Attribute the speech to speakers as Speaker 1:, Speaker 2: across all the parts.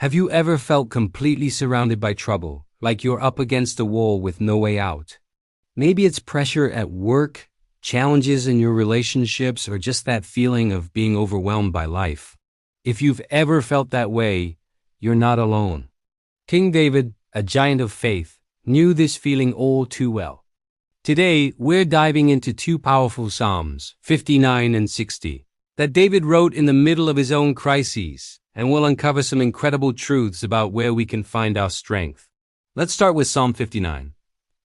Speaker 1: Have you ever felt completely surrounded by trouble, like you're up against a wall with no way out? Maybe it's pressure at work, challenges in your relationships, or just that feeling of being overwhelmed by life. If you've ever felt that way, you're not alone. King David, a giant of faith, knew this feeling all too well. Today, we're diving into two powerful Psalms, 59 and 60, that David wrote in the middle of his own crises, and we'll uncover some incredible truths about where we can find our strength. Let's start with Psalm 59.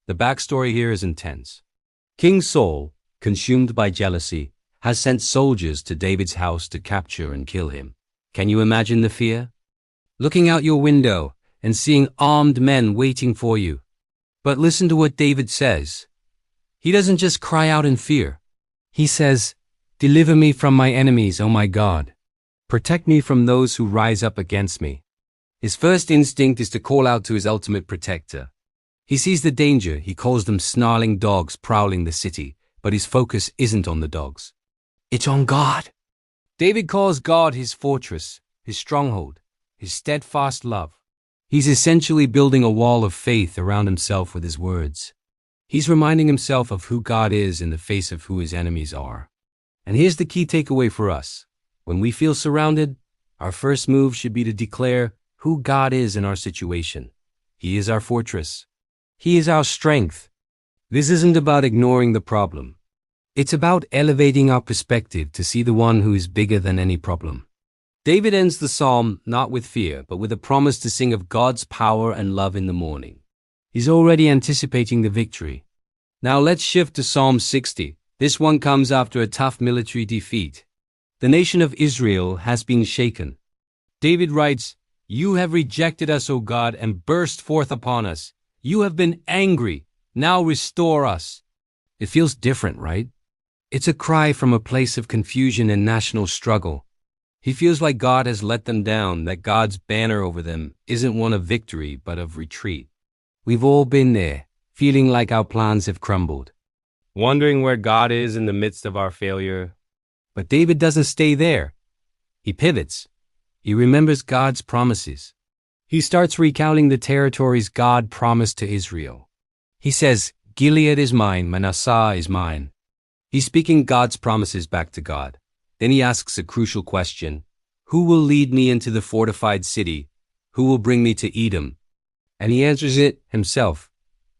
Speaker 1: The backstory here is intense. King Saul, consumed by jealousy, has sent soldiers to David's house to capture and kill him. Can you imagine the fear? Looking out your window and seeing armed men waiting for you. But listen to what David says. He doesn't just cry out in fear. He says, "Deliver me from my enemies, O my God. Protect me from those who rise up against me." His first instinct is to call out to his ultimate protector. He sees the danger. He calls them snarling dogs prowling the city, but his focus isn't on the dogs. It's on God. David calls God his fortress, his stronghold, his steadfast love. He's essentially building a wall of faith around himself with his words. He's reminding himself of who God is in the face of who his enemies are. And here's the key takeaway for us. When we feel surrounded, our first move should be to declare who God is in our situation. He is our fortress. He is our strength. This isn't about ignoring the problem. It's about elevating our perspective to see the one who is bigger than any problem. David ends the psalm not with fear, but with a promise to sing of God's power and love in the morning. He's already anticipating the victory. Now let's shift to Psalm 60. This one comes after a tough military defeat. The nation of Israel has been shaken. David writes, "You have rejected us, O God, and burst forth upon us. You have been angry. Now restore us." It feels different, right? It's a cry from a place of confusion and national struggle. He feels like God has let them down, that God's banner over them isn't one of victory, but of retreat. We've all been there, feeling like our plans have crumbled, wondering where God is in the midst of our failure. But David doesn't stay there. He pivots. He remembers God's promises. He starts recounting the territories God promised to Israel. He says, "Gilead is mine, Manasseh is mine." He's speaking God's promises back to God. Then he asks a crucial question. Who will lead me into the fortified city? Who will bring me to Edom? And he answers it himself.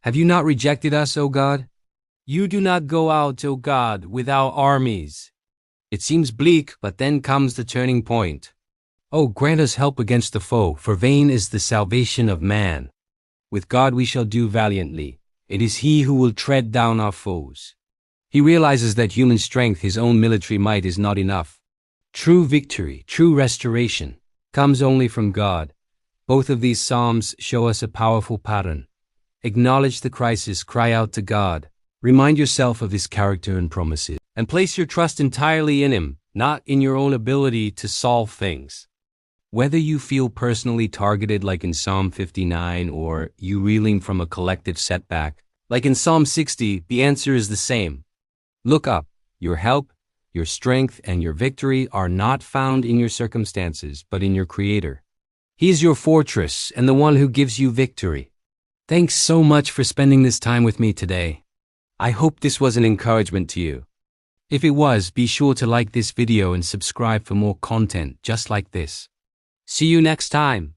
Speaker 1: "Have you not rejected us, O God? You do not go out, O God, with our armies." It seems bleak, but then comes the turning point. "Oh, grant us help against the foe, for vain is the salvation of man. With God we shall do valiantly. It is he who will tread down our foes." He realizes that human strength, his own military might, is not enough. True victory, true restoration, comes only from God. Both of these psalms show us a powerful pattern. Acknowledge the crisis, cry out to God. Remind yourself of his character and promises, and place your trust entirely in him, not in your own ability to solve things. Whether you feel personally targeted like in Psalm 59 or you reeling from a collective setback, like in Psalm 60, the answer is the same. Look up. Your help, your strength, and your victory are not found in your circumstances, but in your Creator. He is your fortress and the one who gives you victory. Thanks so much for spending this time with me today. I hope this was an encouragement to you. If it was, be sure to like this video and subscribe for more content just like this. See you next time.